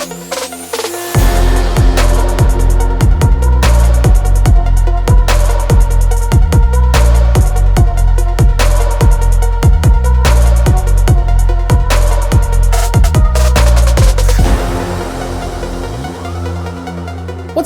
What's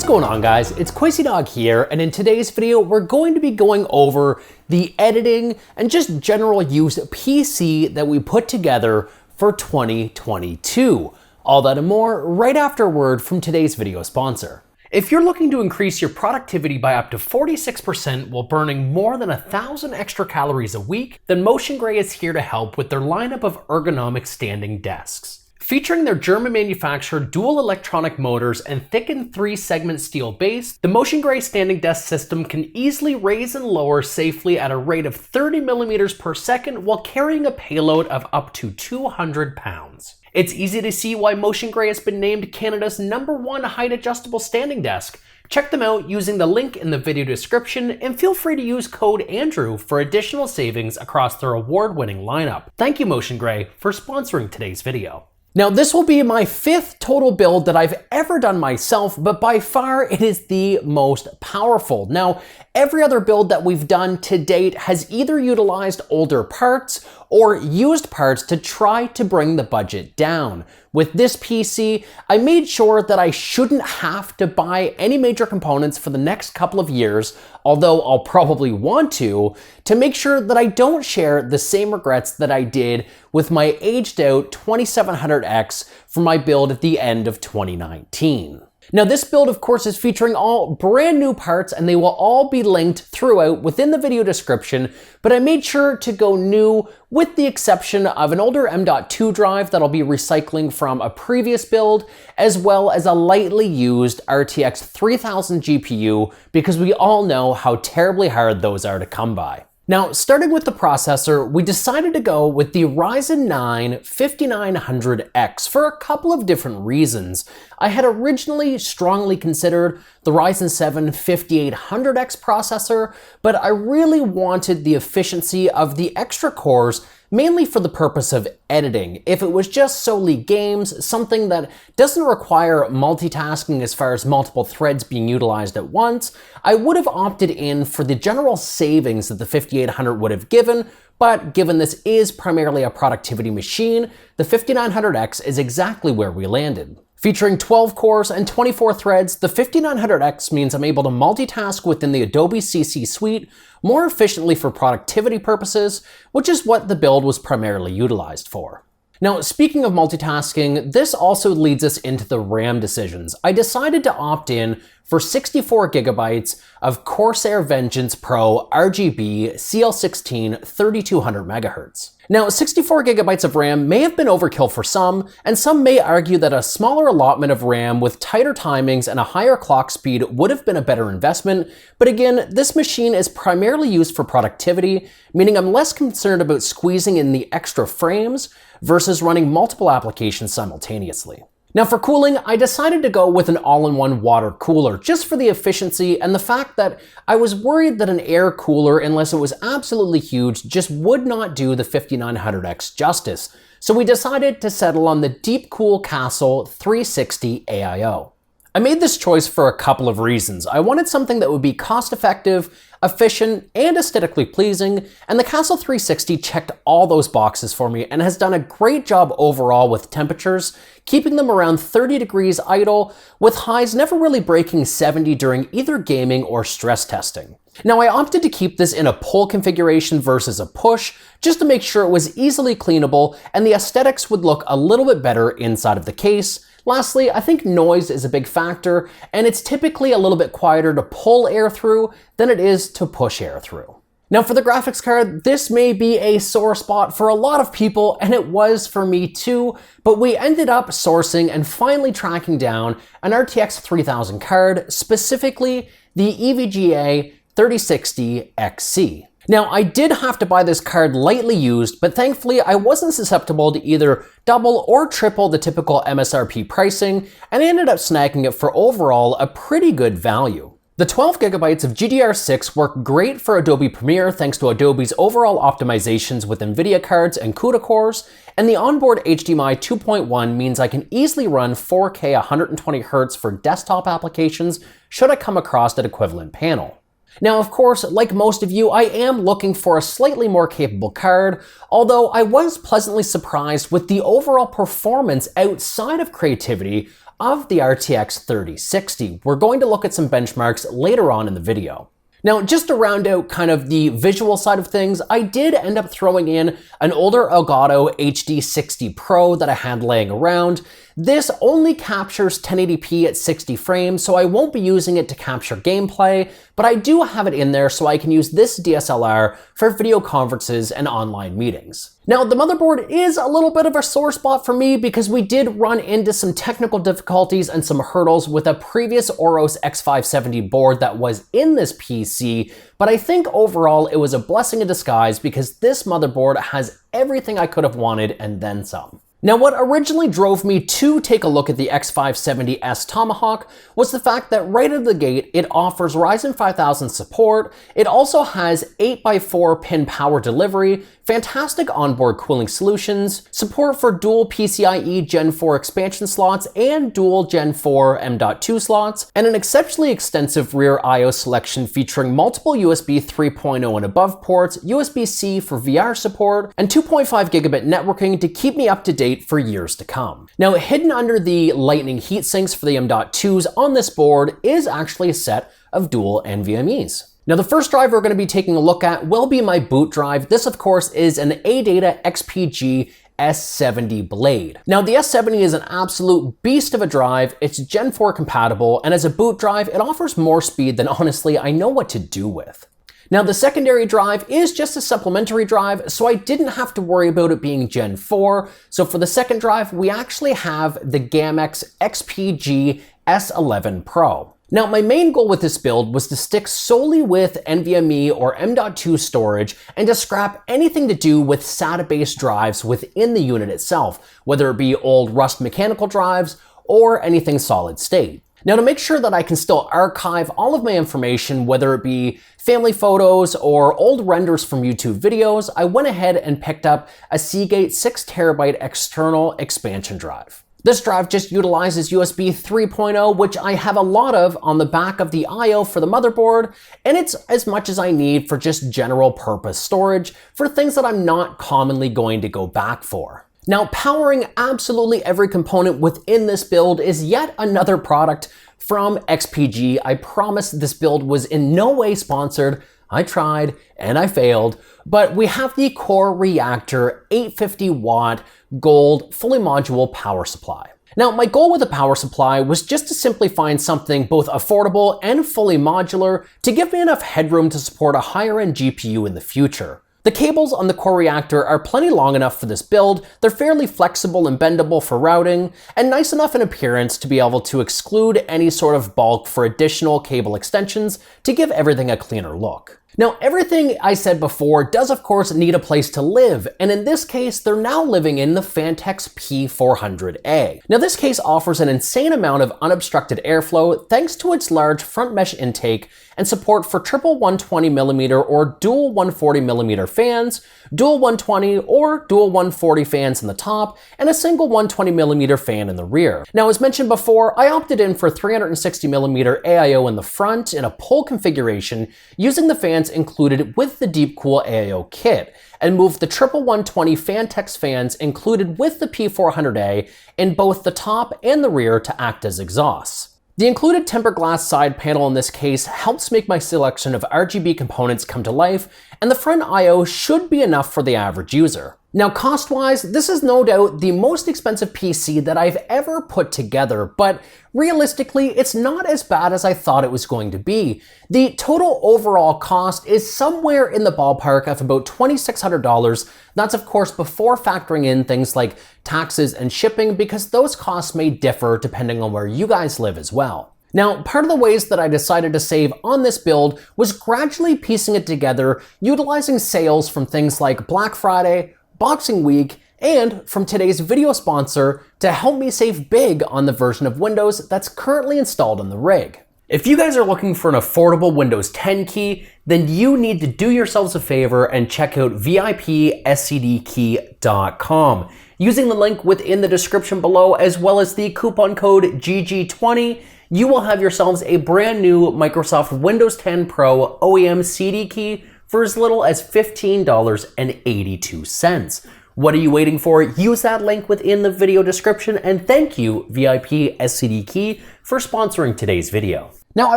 going on, guys? It's QuazyDog here, and in today's video we're going to be going over the editing and just general use PC that we put together for 2022. All that and more right after a word from today's video sponsor. If you're looking to increase your productivity by up to 46% while burning more than 1,000 extra calories a week, then MotionGrey is here to help with their lineup of ergonomic standing desks. Featuring their German-manufactured dual electronic motors and thickened 3-segment steel base, the MotionGrey standing desk system can easily raise and lower safely at a rate of 30 millimeters per second while carrying a payload of up to 200 pounds. It's easy to see why MotionGrey has been named Canada's #1 height-adjustable standing desk. Check them out using the link in the video description, and feel free to use code ANDREW for additional savings across their award-winning lineup. Thank you, MotionGrey, for sponsoring today's video. Now, this will be my 5th total build that I've ever done myself, but by far it is the most powerful. Now, every other build that we've done to date has either utilized older parts or used parts to try to bring the budget down. With this PC, I made sure that I shouldn't have to buy any major components for the next couple of years, although I'll probably want to make sure that I don't share the same regrets that I did with my aged out 2700X for my build at the end of 2019. Now, this build, of course, is featuring all brand new parts, and they will all be linked throughout within the video description, but I made sure to go new with the exception of an older M.2 drive that I'll be recycling from a previous build, as well as a lightly used RTX 3000 GPU, because we all know how terribly hard those are to come by. Now, starting with the processor, we decided to go with the Ryzen 9 5900X for a couple of different reasons. I had originally strongly considered the Ryzen 7 5800X processor, but I really wanted the efficiency of the extra cores, mainly for the purpose of editing. If it was just solely games, something that doesn't require multitasking as far as multiple threads being utilized at once, I would have opted in for the general savings that the 5800 would have given, but given this is primarily a productivity machine, the 5900X is exactly where we landed. Featuring 12 cores and 24 threads, the 5900X means I'm able to multitask within the Adobe CC suite more efficiently for productivity purposes, which is what the build was primarily utilized for. Now, speaking of multitasking, this also leads us into the RAM decisions. I decided to opt in for 64 gigabytes of Corsair Vengeance Pro RGB CL16 3200 MHz. Now, 64 gigabytes of RAM may have been overkill for some, and some may argue that a smaller allotment of RAM with tighter timings and a higher clock speed would have been a better investment, but again, this machine is primarily used for productivity, meaning I'm less concerned about squeezing in the extra frames versus running multiple applications simultaneously. Now, for cooling, I decided to go with an all-in-one water cooler, just for the efficiency and the fact that I was worried that an air cooler, unless it was absolutely huge, just would not do the 5900X justice. So we decided to settle on the Deepcool Castle 360 AIO. I made this choice for a couple of reasons. I wanted something that would be cost-effective, efficient, and aesthetically pleasing, and the Castle 360 checked all those boxes for me and has done a great job overall with temperatures, keeping them around 30 degrees idle, with highs never really breaking 70 during either gaming or stress testing. Now, I opted to keep this in a pull configuration versus a push, just to make sure it was easily cleanable and the aesthetics would look a little bit better inside of the case. Lastly, I think noise is a big factor, and it's typically a little bit quieter to pull air through than it is to push air through. Now, for the graphics card, this may be a sore spot for a lot of people, and it was for me too, but we ended up sourcing and finally tracking down an RTX 3000 card, specifically the EVGA 3060 XC. Now, I did have to buy this card lightly used, but thankfully I wasn't susceptible to either double or triple the typical MSRP pricing, and I ended up snagging it for overall a pretty good value. The 12 gigabytes of GDDR6 work great for Adobe Premiere thanks to Adobe's overall optimizations with NVIDIA cards and CUDA cores, and the onboard HDMI 2.1 means I can easily run 4K 120Hz for desktop applications should I come across an equivalent panel. Now, of course, like most of you, I am looking for a slightly more capable card, although I was pleasantly surprised with the overall performance outside of creativity of the RTX 3060. We're going to look at some benchmarks later on in the video. Now, just to round out kind of the visual side of things, I did end up throwing in an older Elgato HD60 Pro that I had laying around. This only captures 1080p at 60 frames, so I won't be using it to capture gameplay, but I do have it in there so I can use this DSLR for video conferences and online meetings. Now, the motherboard is a little bit of a sore spot for me because we did run into some technical difficulties and some hurdles with a previous Oros X570 board that was in this PC, but I think overall it was a blessing in disguise because this motherboard has everything I could have wanted and then some. Now, what originally drove me to take a look at the X570S Tomahawk was the fact that right out of the gate, it offers Ryzen 5000 support. It also has 8x4 pin power delivery, fantastic onboard cooling solutions, support for dual PCIe Gen 4 expansion slots and dual Gen 4 M.2 slots, and an exceptionally extensive rear I/O selection featuring multiple USB 3.0 and above ports, USB-C for VR support, and 2.5 gigabit networking to keep me up to date for years to come. Now, hidden under the Lightning heatsinks for the M.2s on this board is actually a set of dual NVMe's. Now, the first drive we're going to be taking a look at will be my boot drive. This, of course, is an ADATA XPG S70 blade. Now, the S70 is an absolute beast of a drive. It's Gen 4 compatible, and as a boot drive, it offers more speed than honestly I know what to do with. Now, the secondary drive is just a supplementary drive, so I didn't have to worry about it being Gen 4. So for the second drive, we actually have the GAMX XPG S11 Pro. Now, my main goal with this build was to stick solely with NVMe or M.2 storage and to scrap anything to do with SATA-based drives within the unit itself, whether it be old Rust mechanical drives or anything solid state. Now, to make sure that I can still archive all of my information, whether it be family photos or old renders from YouTube videos, I went ahead and picked up a Seagate 6TB external expansion drive. This drive just utilizes USB 3.0, which I have a lot of on the back of the I/O for the motherboard, and it's as much as I need for just general purpose storage for things that I'm not commonly going to go back for. Now, powering absolutely every component within this build is yet another product from XPG. I promise this build was in no way sponsored. I tried and I failed, but we have the Core Reactor 850 watt gold fully module power supply. Now, my goal with the power supply was just to simply find something both affordable and fully modular to give me enough headroom to support a higher end GPU in the future. The cables on the Core Reactor are plenty long enough for this build, they're fairly flexible and bendable for routing, and nice enough in appearance to be able to exclude any sort of bulk for additional cable extensions to give everything a cleaner look. Now, everything I said before does of course need a place to live, and in this case, they're now living in the Phanteks P400A. Now, this case offers an insane amount of unobstructed airflow thanks to its large front mesh intake and support for triple 120mm or dual 140mm fans, dual 120 or dual 140 fans in the top, and a single 120mm fan in the rear. Now, as mentioned before, I opted in for 360mm AIO in the front in a pull configuration using the fans included with the Deepcool AIO kit, and moved the triple 120 Phanteks fans included with the P400A in both the top and the rear to act as exhausts. The included tempered glass side panel in this case helps make my selection of RGB components come to life, and the front I/O should be enough for the average user. Now, cost-wise, this is no doubt the most expensive PC that I've ever put together, but realistically, it's not as bad as I thought it was going to be. The total overall cost is somewhere in the ballpark of about $2,600. That's of course before factoring in things like taxes and shipping, because those costs may differ depending on where you guys live as well. Now, part of the ways that I decided to save on this build was gradually piecing it together, utilizing sales from things like Black Friday, Boxing Week, and from today's video sponsor to help me save big on the version of Windows that's currently installed on the rig. If you guys are looking for an affordable Windows 10 key, then you need to do yourselves a favor and check out VIPscdkey.com. Using the link within the description below, as well as the coupon code GG20, you will have yourselves a brand new Microsoft Windows 10 Pro OEM CD key for as little as $15.82. What are you waiting for? Use that link within the video description, and thank you, VIP SCD Key, for sponsoring today's video. Now, I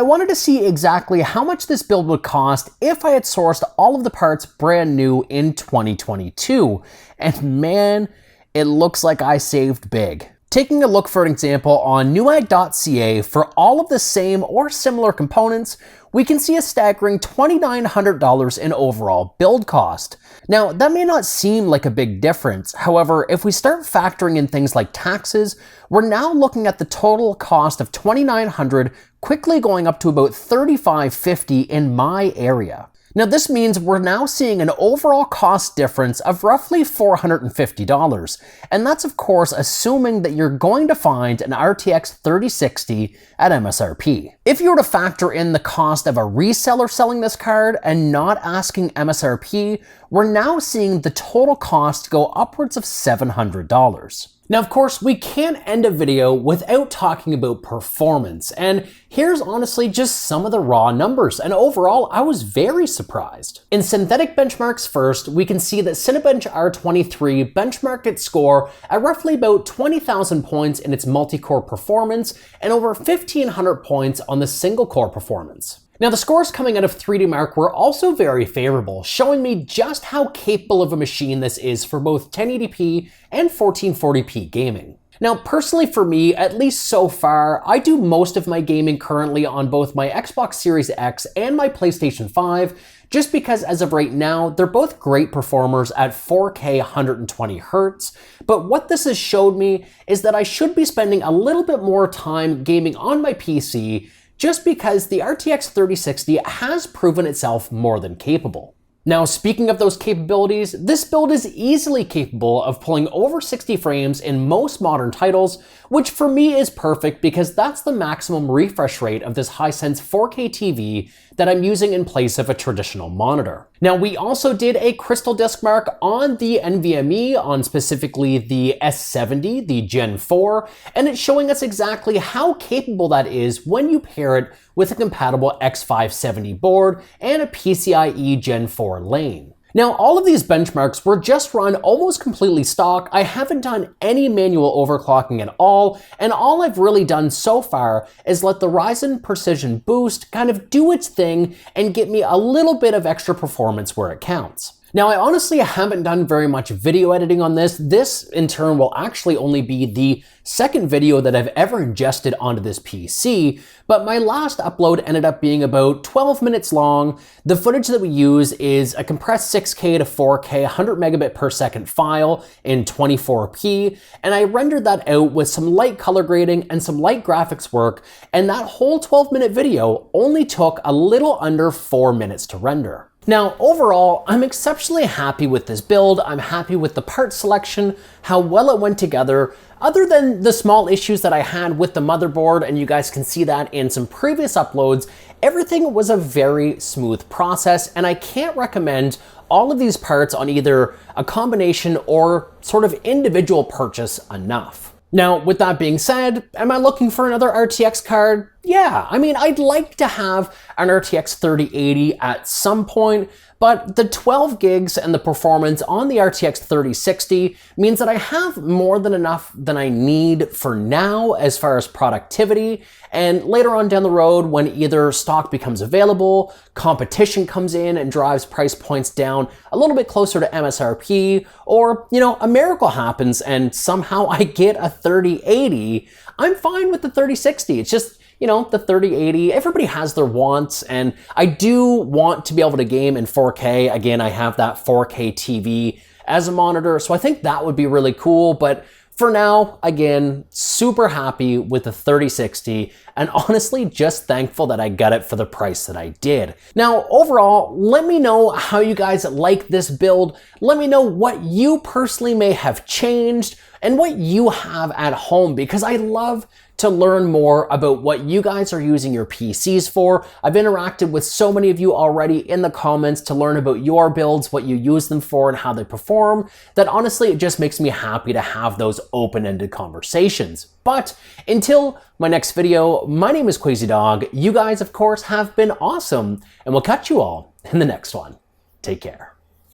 wanted to see exactly how much this build would cost if I had sourced all of the parts brand new in 2022. And man, it looks like I saved big. Taking a look for an example on newegg.ca for all of the same or similar components, we can see a staggering $2,900 in overall build cost. Now, that may not seem like a big difference. However, if we start factoring in things like taxes, we're now looking at the total cost of $2,900 quickly going up to about $3,550 in my area. Now, this means we're now seeing an overall cost difference of roughly $450, and that's of course assuming that you're going to find an RTX 3060 at MSRP. If you were to factor in the cost of a reseller selling this card and not asking MSRP, we're now seeing the total cost go upwards of $700. Now, of course, we can't end a video without talking about performance, and here's honestly just some of the raw numbers, and overall, I was very surprised. In synthetic benchmarks first, we can see that Cinebench R23 benchmarked its score at roughly about 20,000 points in its multi-core performance and over 1,500 points on the single-core performance. Now, the scores coming out of 3D Mark were also very favorable, showing me just how capable of a machine this is for both 1080p and 1440p gaming. Now, personally for me, at least so far, I do most of my gaming currently on both my Xbox Series X and my PlayStation 5, just because as of right now, they're both great performers at 4K 120Hz. But what this has showed me is that I should be spending a little bit more time gaming on my PC, just because the RTX 3060 has proven itself more than capable. Now, speaking of those capabilities, this build is easily capable of pulling over 60 frames in most modern titles, which for me is perfect because that's the maximum refresh rate of this Hisense 4K TV that I'm using in place of a traditional monitor. Now, we also did a crystal disk mark on the NVMe on specifically the S70, the Gen 4, and it's showing us exactly how capable that is when you pair it with a compatible X570 board and a PCIe Gen 4 lane. Now, all of these benchmarks were just run almost completely stock. I haven't done any manual overclocking at all, and all I've really done so far is let the Ryzen Precision Boost kind of do its thing and get me a little bit of extra performance where it counts. Now, I honestly haven't done very much video editing on this. This, in turn, will actually only be the second video that I've ever ingested onto this PC, but my last upload ended up being about 12 minutes long. The footage that we use is a compressed 6K to 4K 100 megabit per second file in 24p, and I rendered that out with some light color grading and some light graphics work, and that whole 12-minute video only took a little under 4 minutes to render. Now, overall, I'm exceptionally happy with this build. I'm happy with the part selection, how well it went together. Other than the small issues that I had with the motherboard, and you guys can see that in some previous uploads, everything was a very smooth process, and I can't recommend all of these parts on either a combination or sort of individual purchase enough. Now, with that being said, am I looking for another RTX card? Yeah, I mean, I'd like to have an RTX 3080 at some point, but the 12 gigs and the performance on the RTX 3060 means that I have more than enough than I need for now as far as productivity, and later on down the road when either stock becomes available, competition comes in and drives price points down a little bit closer to MSRP, or, a miracle happens and somehow I get a 3080, I'm fine with the 3060. It's just, the 3080, everybody has their wants, and I do want to be able to game in 4K. Again, I have that 4K TV as a monitor, so I think that would be really cool, but for now, again, super happy with the 3060, and honestly just thankful that I got it for the price that I did. Now, overall, let me know how you guys like this build. Let me know what you personally may have changed, and what you have at home, because I love to learn more about what you guys are using your PCs for. I've interacted with so many of you already in the comments to learn about your builds, what you use them for and how they perform, that honestly, it just makes me happy to have those open-ended conversations. But until my next video, my name is QuazyDog. You guys, of course, have been awesome, and we'll catch you all in the next one. Take care.